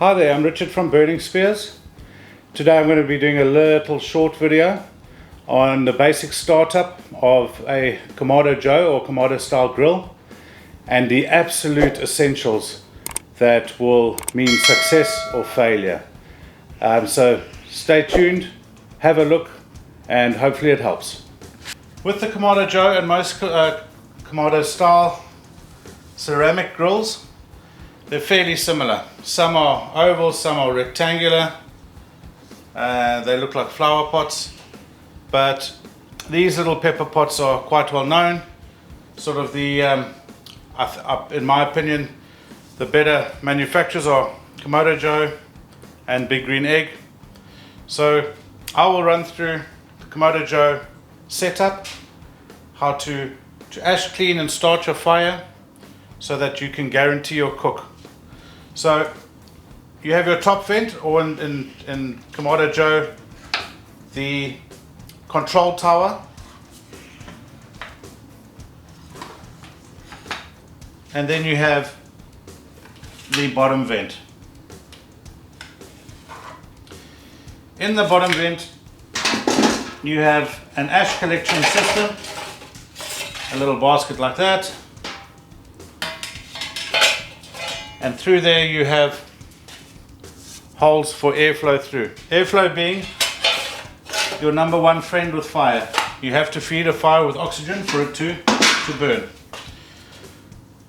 Hi there, I'm Richard from Burning Spears. Today I'm going to be doing a little short video on the basic startup of a Kamado Joe or Kamado style grill and the absolute essentials that will mean success or failure. So stay tuned, have a look, and hopefully it helps. With the Kamado Joe and most Kamado style ceramic grills, they're fairly similar. Some are oval, some are rectangular. They look like flower pots, but these little pepper pots are quite well known. Sort of the, in my opinion, the better manufacturers are Kamado Joe and Big Green Egg. So I will run through the Kamado Joe setup, how to ash clean and start your fire so that you can guarantee your cook. So you have your top vent, or in Kamado Joe, the control tower, and then you have the bottom vent. In the bottom vent you have an ash collection system, a little basket like that, and through there you have holes for airflow through. Airflow being your number one friend with fire. You have to feed a fire with oxygen for it to burn.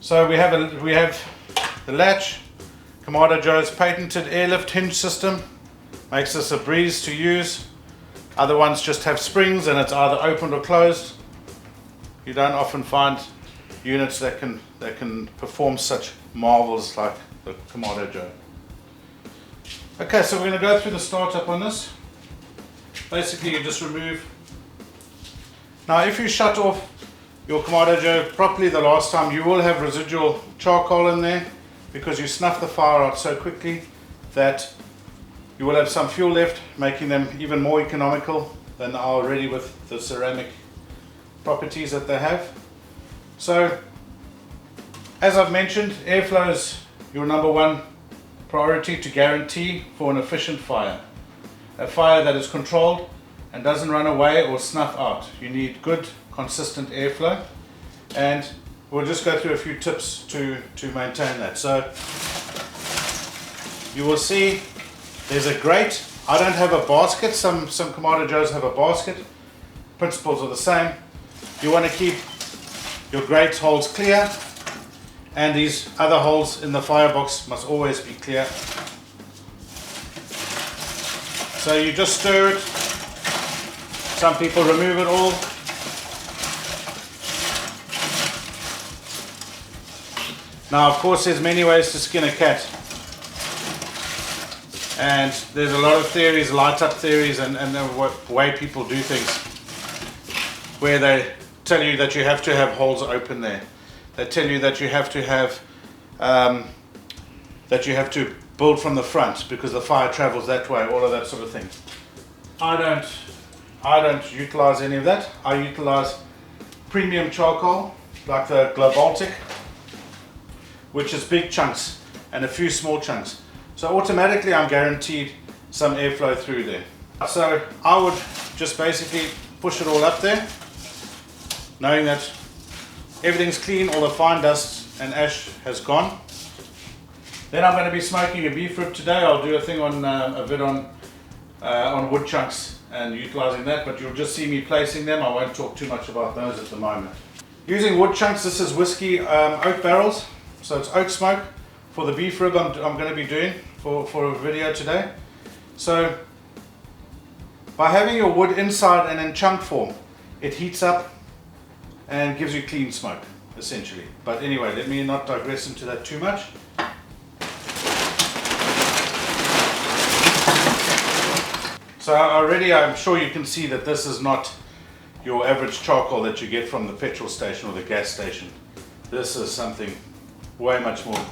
So we have the latch. Kamado Joe's patented airlift hinge system makes this a breeze to use. Other ones just have springs and it's either opened or closed. You don't often find units that can perform such marvels like the Kamado Joe. Okay, so we're going to go through the startup on this. Basically you just remove. Now if you shut off your Kamado Joe properly the last time, you will have residual charcoal in there because you snuff the fire out so quickly that you will have some fuel left, making them even more economical than they are already with the ceramic properties that they have. So as I've mentioned, airflow is your number one priority to guarantee for an efficient fire. A fire that is controlled and doesn't run away or snuff out. You need good, consistent airflow, and we'll just go through a few tips to maintain that. So you will see there's a grate. I don't have a basket. Some Kamado Joes have a basket. Principles are the same. You want to keep your grate holes clear, and these other holes in the firebox must always be clear. So you just stir it. Some people remove it all. Now of course there's many ways to skin a cat, and there's a lot of theories, light up theories, and the way people do things, where they tell you that you have to have holes open there. They tell you that you have to have build from the front because the fire travels that way, all of that sort of thing. I don't utilize any of that. I utilize premium charcoal like the Globaltic, which is big chunks and a few small chunks. So automatically I'm guaranteed some airflow through there. So I would just basically push it all up there, knowing that everything's clean, all the fine dust and ash has gone. Then I'm going to be smoking a beef rib today. I'll do a thing on a bit on wood chunks and utilizing that, but you'll just see me placing them. I won't talk too much about those at the moment. Using wood chunks, this is whiskey oak barrels, so it's oak smoke for the beef rib I'm going to be doing for a video today. So by having your wood inside and in chunk form, it heats up and gives you clean smoke essentially. But anyway, let me not digress into that too much. So already I'm sure you can see that this is not your average charcoal that you get from the petrol station or the gas station. This is something way much more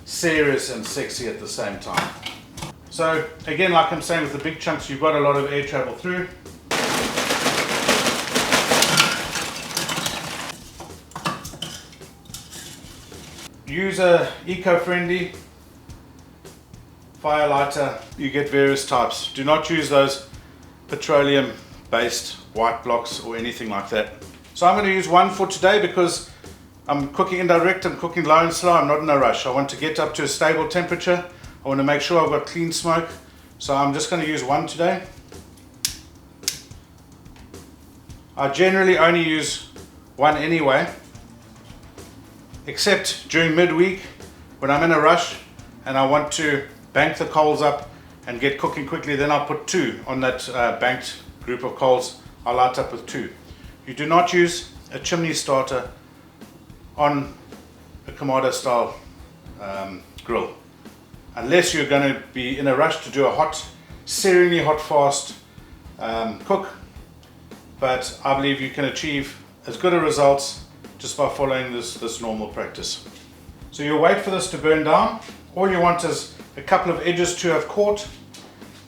serious and sexy at the same time. So again, like I'm saying, with the big chunks, you've got a lot of air travel through. Use a eco-friendly fire lighter, you get various types. Do not use those petroleum based white blocks or anything like that. So I'm going to use one for today because I'm cooking indirect, I'm cooking low and slow, I'm not in a rush. I want to get up to a stable temperature. I want to make sure I've got clean smoke. So I'm just going to use one today. I generally only use one anyway, except during midweek when I'm in a rush and I want to bank the coals up and get cooking quickly, then I'll put two on that banked group of coals. I'll light up with two. You do not use a chimney starter on a Kamado style grill unless you're going to be in a rush to do a hot, searingly hot fast cook, but I believe you can achieve as good a results just by following this normal practice. So you'll wait for this to burn down. All you want is a couple of edges to have caught.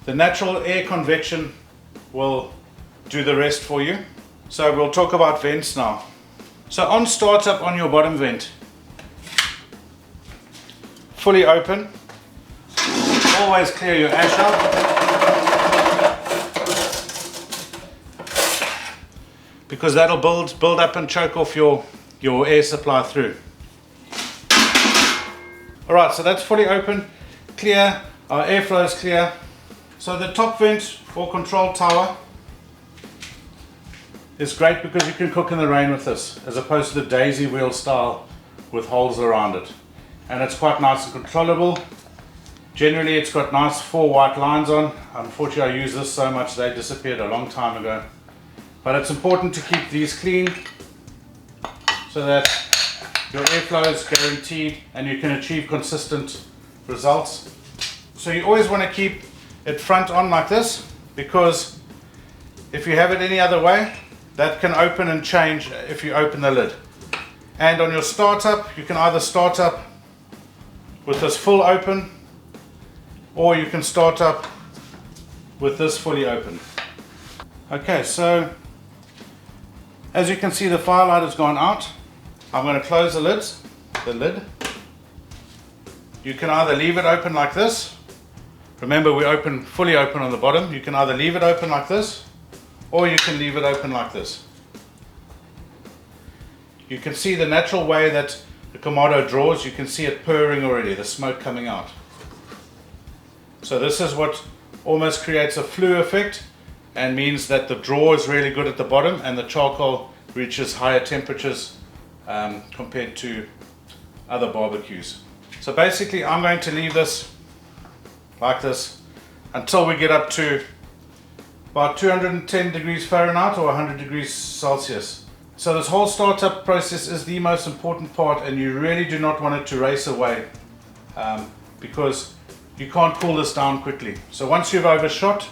The natural air convection will do the rest for you. So we'll talk about vents now. So on startup on your bottom vent, fully open, always clear your ash out because that'll build up and choke off your air supply through. Alright, so that's fully open, clear, our airflow is clear. So the top vent or control tower is great because you can cook in the rain with this, as opposed to the daisy wheel style with holes around it. And it's quite nice and controllable. Generally it's got nice 4 white lines on. Unfortunately I use this so much they disappeared a long time ago. But it's important to keep these clean so that your airflow is guaranteed and you can achieve consistent results. So you always want to keep it front on like this, because if you have it any other way, that can open and change if you open the lid. And on your startup, you can either start up with this full open, or you can start up with this fully open. Okay, so as you can see, the firelight has gone out. I'm going to close the lid. You can either leave it open like this. Remember, we fully open on the bottom. You can either leave it open like this, or you can leave it open like this. You can see the natural way that the Kamado draws. You can see it purring already, the smoke coming out. So this is what almost creates a flue effect and means that the draw is really good at the bottom and the charcoal reaches higher temperatures compared to other barbecues. So basically I'm going to leave this like this until we get up to about 210 degrees Fahrenheit or 100 degrees Celsius. So this whole startup process is the most important part, and you really do not want it to race away because you can't cool this down quickly. So once you've overshot,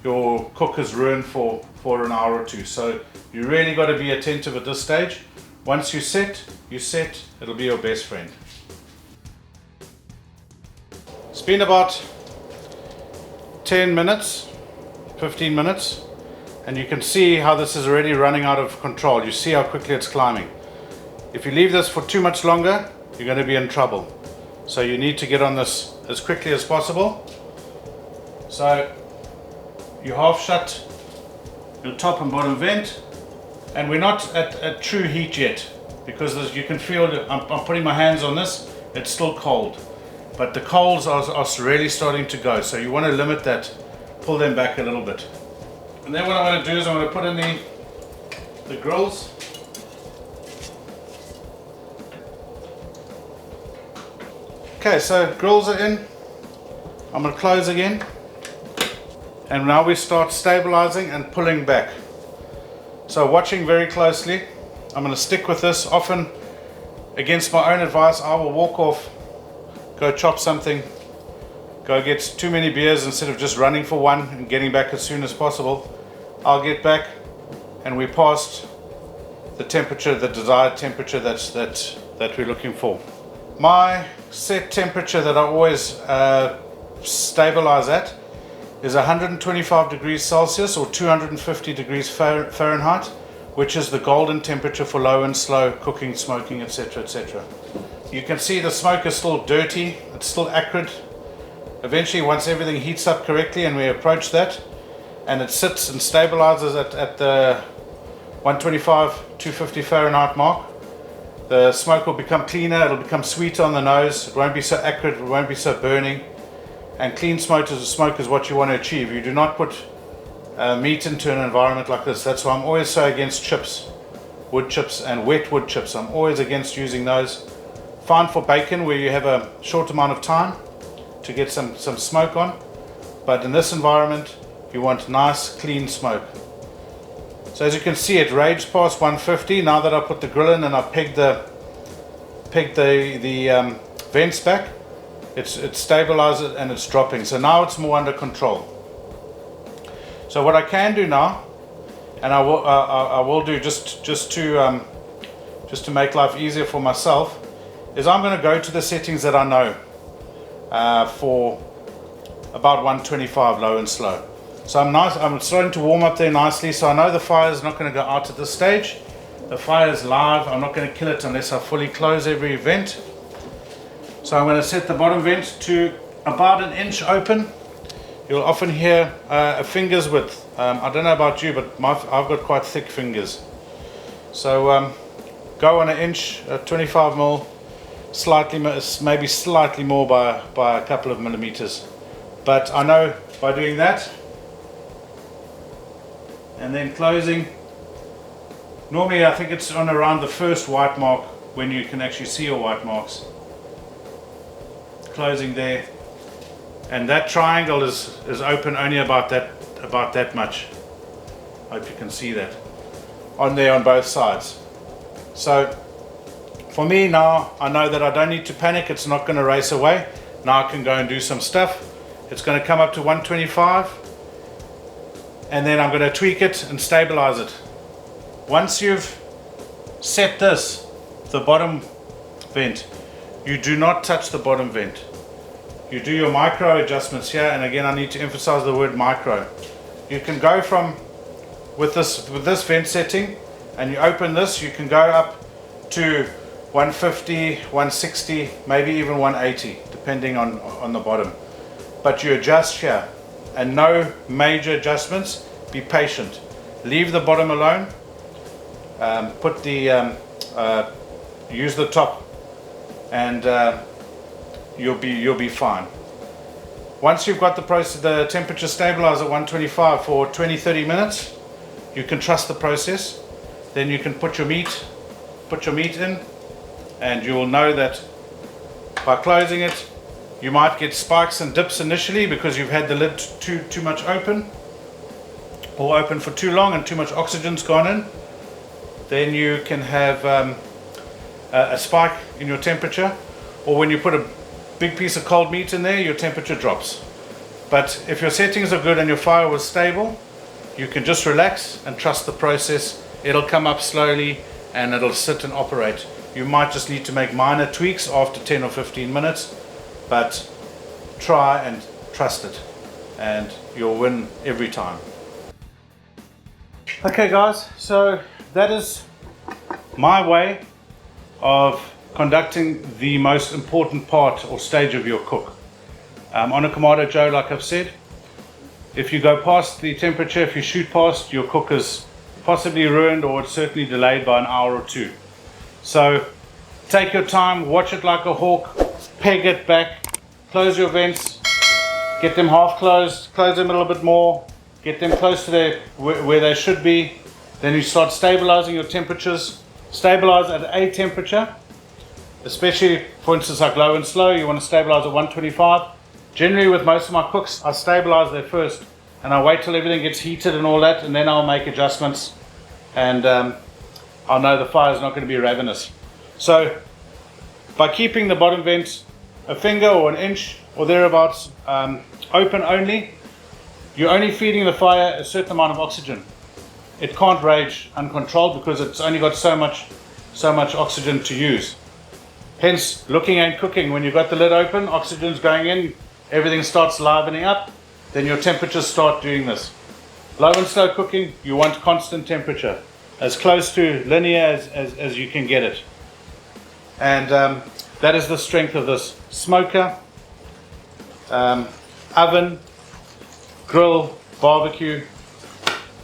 your cook is ruined for an hour or two. So you really got to be attentive at this stage. Once you set, it'll be your best friend. It's been about 10 minutes, 15 minutes, and you can see how this is already running out of control. You see how quickly it's climbing. If you leave this for too much longer, you're going to be in trouble. So you need to get on this as quickly as possible. So you half shut your top and bottom vent, and we're not at true heat yet, because as you can feel, I'm putting my hands on this, it's still cold, but the coals are really starting to go. So you want to limit that, pull them back a little bit. And then what I'm going to do is I'm going to put in the grills. Okay, so grills are in. I'm going to close again. And now we start stabilizing and pulling back. So watching very closely. I'm going to stick with this. Often, against my own advice, I will walk off, go chop something, go get too many beers instead of just running for one and getting back as soon as possible. I'll get back and we passed the temperature, the desired temperature that we're looking for. My set temperature that I always stabilize at is 125 degrees Celsius or 250 degrees Fahrenheit, which is the golden temperature for low and slow cooking, smoking, etc., etc. You can see the smoke is still dirty, it's still acrid, eventually, once everything heats up correctly and we approach that, and it sits and stabilizes at the 125, 250 Fahrenheit mark, the smoke will become cleaner, it'll become sweeter on the nose, it won't be so acrid, it won't be so burning. And clean smoke is what you want to achieve. You do not put meat into an environment like this. That's why I'm always so against chips, wood chips and wet wood chips. I'm always against using those. Fine for bacon where you have a short amount of time to get some smoke on, but in this environment you want nice clean smoke. So as you can see, it raged past 150. Now that I put the grill in and I pegged the vents back, it's stabilized it and it's dropping. So now it's more under control. So what I can do now, and I will do just to make life easier for myself, is I'm going to go to the settings that I know for about 125 low and slow. So I'm starting to warm up there nicely, so I know the fire is not going to go out at this stage. The fire is live. I'm not going to kill it unless I fully close every vent. So I'm going to set the bottom vent to about 1 inch open. You'll often hear a finger's width. I don't know about you, but I've got quite thick fingers. So go on 1 inch, 25 mil, maybe slightly more by a couple of millimeters. But I know by doing that and then closing, normally I think it's on around the first white mark when you can actually see your white marks. Closing there, and that triangle is open only about that much. Hope you can see that on there on both sides. So for me now, I know that I don't need to panic. It's not going to race away. Now I can go and do some stuff. It's going to come up to 125, and then I'm going to tweak it and stabilize it. Once you've set this, the bottom vent, you do not touch the bottom vent. You do your micro adjustments here, and again I need to emphasize the word micro. You can go from with this vent setting, and you open this, you can go up to 150, 160, maybe even 180, depending on the bottom. But you adjust here, and no major adjustments. Be patient. Leave the bottom alone. Use the top, and you'll be fine. Once you've got the temperature stabilized at 125 for 20-30 minutes, you can trust the process. Then you can put your meat in, and you will know that by closing it, you might get spikes and dips initially because you've had the lid too much open, or open for too long and too much oxygen's gone in. Then you can have a spike in your temperature, or when you put a big piece of cold meat in there, your temperature drops. But if your settings are good and your fire was stable, you can just relax and trust the process. It'll come up slowly and it'll sit and operate. You might just need to make minor tweaks after 10 or 15 minutes, but try and trust it, and you'll win every time. Okay guys, so that is my way of conducting the most important part or stage of your cook. On a Kamado Joe, like I've said, if you go past the temperature, if you shoot past, your cook is possibly ruined, or it's certainly delayed by an hour or two. So take your time, watch it like a hawk, peg it back, close your vents, get them half closed, close them a little bit more, get them close to where they should be. Then you start stabilizing your temperatures. Stabilize at a temperature, especially for instance like low and slow, you want to stabilize at 125. Generally with most of my cooks, I stabilize there first and I wait till everything gets heated and all that, and then I'll make adjustments, and I'll know the fire is not going to be ravenous. So by keeping the bottom vent a finger or 1 inch or thereabouts open only, you're only feeding the fire a certain amount of oxygen. It can't rage uncontrolled because it's only got so much oxygen to use. Hence, looking and cooking, when you've got the lid open, oxygen's going in, everything starts livening up, then your temperatures start doing this. Low and slow cooking, you want constant temperature, as close to linear as you can get it. And that is the strength of this smoker. oven, grill, barbecue.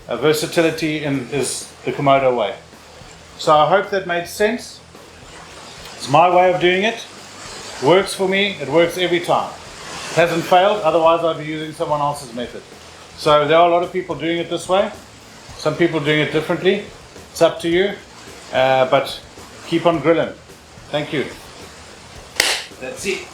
Versatility is the Kamado way. So I hope that made sense. It's my way of doing it. Works for me. It works every time. It hasn't failed, otherwise I'd be using someone else's method. So there are a lot of people doing it this way. Some people doing it differently. It's up to you. But keep on grilling. Thank you. That's it.